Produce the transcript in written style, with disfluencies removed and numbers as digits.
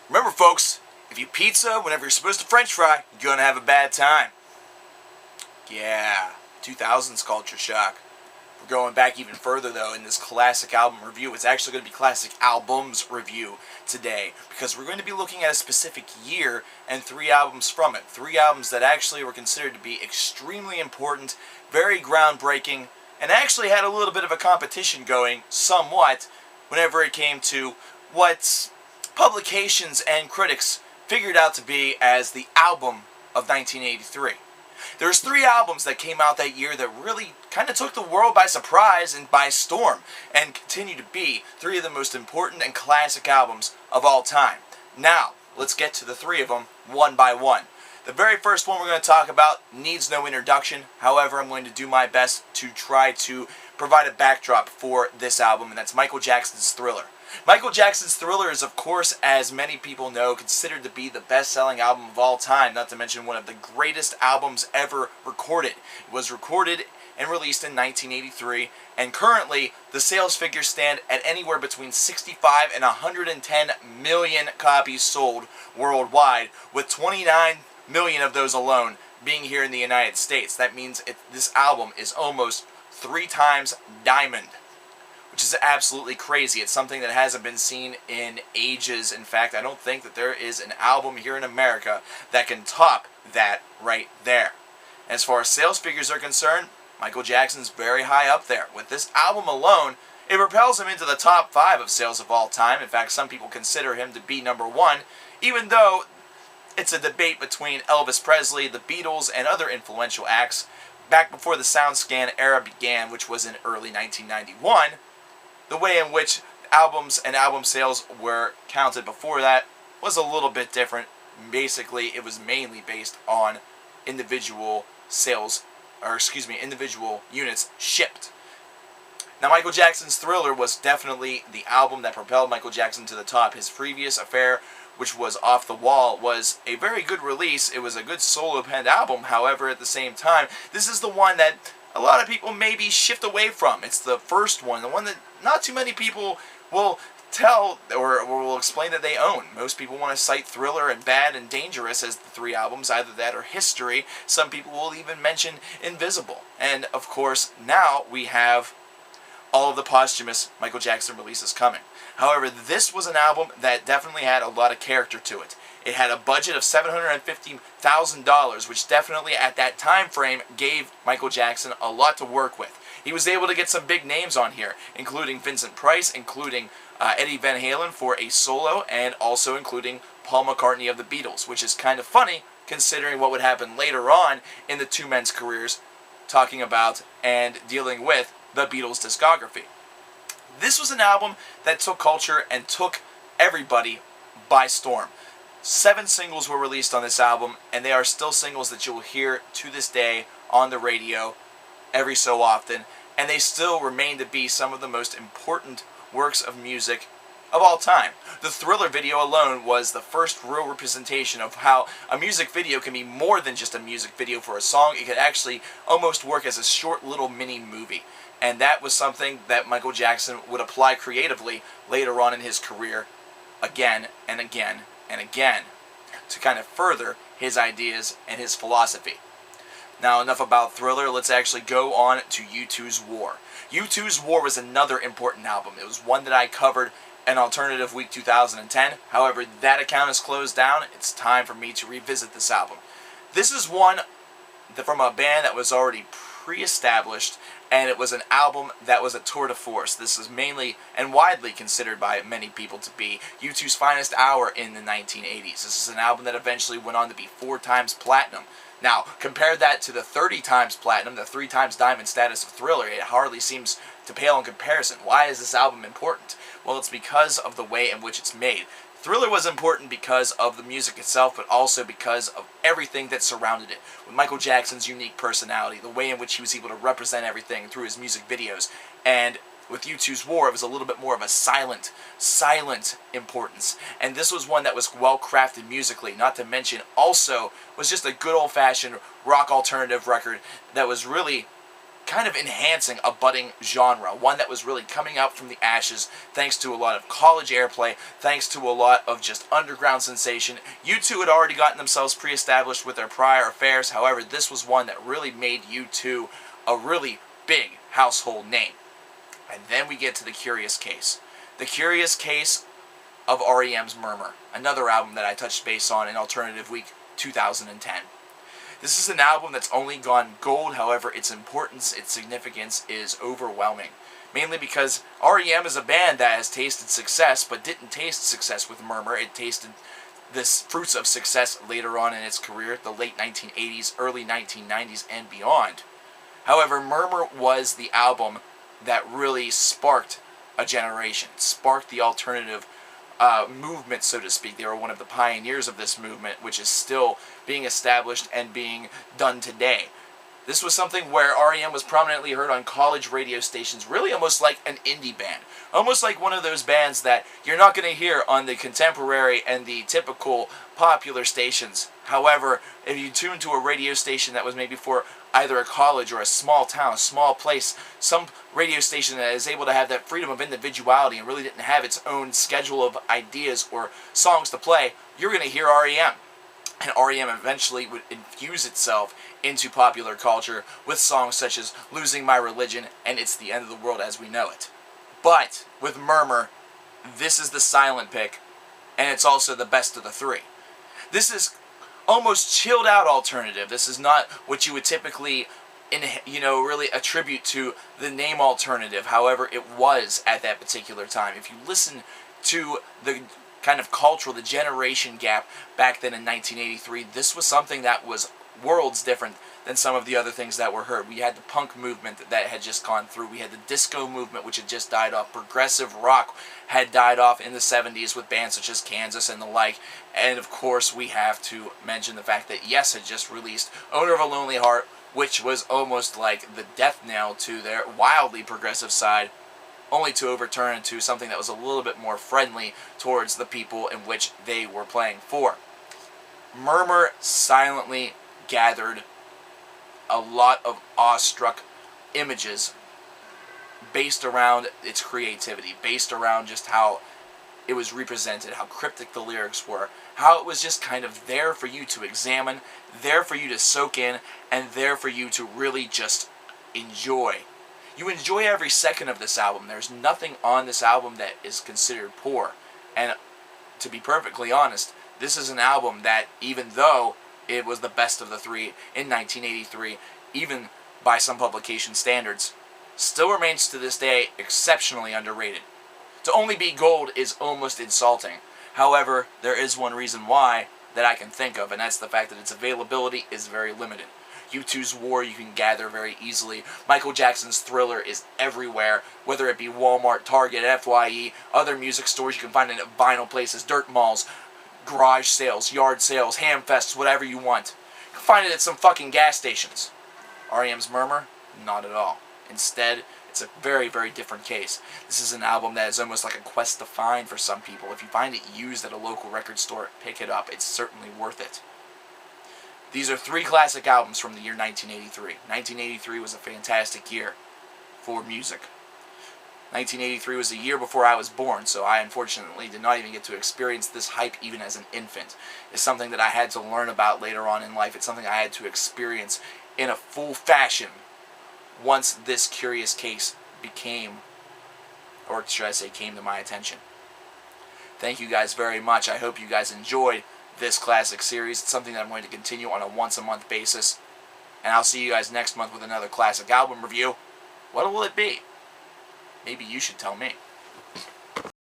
Remember, folks, if you pizza whenever you're supposed to French fry, you're gonna have a bad time. Yeah, 2000s culture shock. We're going back even further, though, in this classic album review. It's actually going to be classic albums review today, because we're going to be looking at a specific year and 3 albums from it. 3 albums that actually were considered to be extremely important, very groundbreaking, and actually had a little bit of a competition going, somewhat, whenever it came to what publications and critics figured out to be as the album of 1983. There's 3 albums that came out that year that really kind of took the world by surprise and by storm, and continue to be 3 of the most important and classic albums of all time. Now, let's get to the 3 of them one by one. The very first one we're going to talk about needs no introduction. However, I'm going to do my best to try to provide a backdrop for this album, and that's Michael Jackson's Thriller. Michael Jackson's Thriller is, of course, as many people know, considered to be the best-selling album of all time, not to mention one of the greatest albums ever recorded. It was recorded and released in 1983, and currently the sales figures stand at anywhere between 65 and 110 million copies sold worldwide, with 29 million of those alone being here in the United States. That means this album is almost 3 times diamond, which is absolutely crazy. It's something that hasn't been seen in ages. In fact, I don't think that there is an album here in America that can top that right there. As far as sales figures are concerned, Michael Jackson's very high up there. With this album alone, it propels him into the top 5 of sales of all time. In fact, some people consider him to be number 1, even though it's a debate between Elvis Presley, the Beatles, and other influential acts back before the SoundScan era began, which was in early 1991. The way in which albums and album sales were counted before that was a little bit different. Basically, it was mainly based on individual individual units shipped. Now, Michael Jackson's Thriller was definitely the album that propelled Michael Jackson to the top. His previous affair, which was Off the Wall, was a very good release. It was a good solo-penned album. However, at the same time, this is the one that a lot of people maybe shift away from. It's the first one, the one that not too many people will tell or will explain that they own. Most people want to cite Thriller and Bad and Dangerous as the 3 albums, either that or History. Some people will even mention Invisible. And of course, now we have all of the posthumous Michael Jackson releases coming. However, this was an album that definitely had a lot of character to it. It had a budget of $750,000, which definitely at that time frame gave Michael Jackson a lot to work with. He was able to get some big names on here, including Vincent Price, including Eddie Van Halen for a solo, and also including Paul McCartney of the Beatles, which is kind of funny considering what would happen later on in the 2 men's careers, talking about and dealing with the Beatles' discography. This was an album that took culture and took everybody by storm. 7 singles were released on this album, and they are still singles that you will hear to this day on the radio every so often, and they still remain to be some of the most important works of music of all time. The Thriller video alone was the first real representation of how a music video can be more than just a music video for a song. It could actually almost work as a short little mini movie. And that was something that Michael Jackson would apply creatively later on in his career, again and again and again, to kind of further his ideas and his philosophy. Now, enough about Thriller. Let's actually go on to U2's War. U2's War was another important album. It was one that I covered in Alternative Week 2010. However, that account is closed down. It's time for me to revisit this album. This is one from a band that was already pre-established, and it was an album that was a tour de force. This is mainly and widely considered by many people to be U2's finest hour in the 1980s. This is an album that eventually went on to be 4 times platinum. Now, compare that to the 30 times platinum, the 3 times diamond status of Thriller. It hardly seems to pale in comparison. Why is this album important? Well, it's because of the way in which it's made. Thriller was important because of the music itself, but also because of everything that surrounded it. With Michael Jackson's unique personality, the way in which he was able to represent everything through his music videos, and with U2's War, it was a little bit more of a silent importance. And this was one that was well crafted musically, not to mention also was just a good old-fashioned rock alternative record that was really kind of enhancing a budding genre, one that was really coming out from the ashes thanks to a lot of college airplay, thanks to a lot of just underground sensation. U2 had already gotten themselves pre-established with their prior affairs, however, this was one that really made U2 a really big household name. And then we get to The Curious Case. The Curious Case of R.E.M's Murmur, another album that I touched base on in Alternative Week 2010. This is an album that's only gone gold, however, its importance, its significance is overwhelming. Mainly because R.E.M. is a band that has tasted success, but didn't taste success with Murmur. It tasted the fruits of success later on in its career, the late 1980s, early 1990s, and beyond. However, Murmur was the album that really sparked a generation, sparked the alternative movement, so to speak. They were one of the pioneers of this movement, which is still being established and being done today. This was something where R.E.M. was prominently heard on college radio stations, really almost like an indie band. Almost like one of those bands that you're not going to hear on the contemporary and the typical popular stations. However, if you tune to a radio station that was maybe for either a college or a small town, a small place, some radio station that is able to have that freedom of individuality and really didn't have its own schedule of ideas or songs to play, you're going to hear R.E.M. And R.E.M. eventually would infuse itself into popular culture with songs such as Losing My Religion and It's the End of the World as We Know It. But with Murmur, this is the silent pick, and it's also the best of the three. This is almost chilled out alternative. This is not what you would typically, really attribute to the name alternative. However, it was at that particular time. If you listen to the kind of cultural, the generation gap back then in 1983, this was something that was worlds different than some of the other things that were heard. We had the punk movement that had just gone through. We had the disco movement, which had just died off. Progressive rock had died off in the 70s with bands such as Kansas and the like. And of course, we have to mention the fact that Yes had just released Owner of a Lonely Heart, which was almost like the death knell to their wildly progressive side, only to overturn into something that was a little bit more friendly towards the people in which they were playing for. Murmur silently gathered a lot of awestruck images based around its creativity, based around just how it was represented, how cryptic the lyrics were, how it was just kind of there for you to examine, there for you to soak in, and there for you to really just enjoy. You enjoy every second of this album. There's nothing on this album that is considered poor. And to be perfectly honest, this is an album that, even though it was the best of the three in 1983, even by some publication standards, still remains to this day exceptionally underrated. To only be gold is almost insulting. However, there is one reason why that I can think of, and that's the fact that its availability is very limited. U2's War you can gather very easily. Michael Jackson's Thriller is everywhere, whether it be Walmart, Target, FYE, other music stores. You can find it at vinyl places, dirt malls, garage sales, yard sales, ham fests, whatever you want. You can find it at some fucking gas stations. R.E.M's Murmur? Not at all. Instead, it's a very, very different case. This is an album that is almost like a quest to find for some people. If you find it used at a local record store, pick it up. It's certainly worth it. These are three classic albums from the year 1983. 1983 was a fantastic year for music. 1983 was a year before I was born, so I unfortunately did not even get to experience this hype even as an infant. It's something that I had to learn about later on in life. It's something I had to experience in a full fashion once this curious case became, or should I say came to my attention. Thank you guys very much. I hope you guys enjoyed this classic series. It's something that I'm going to continue on a once-a-month basis. And I'll see you guys next month with another classic album review. What will it be? Maybe you should tell me.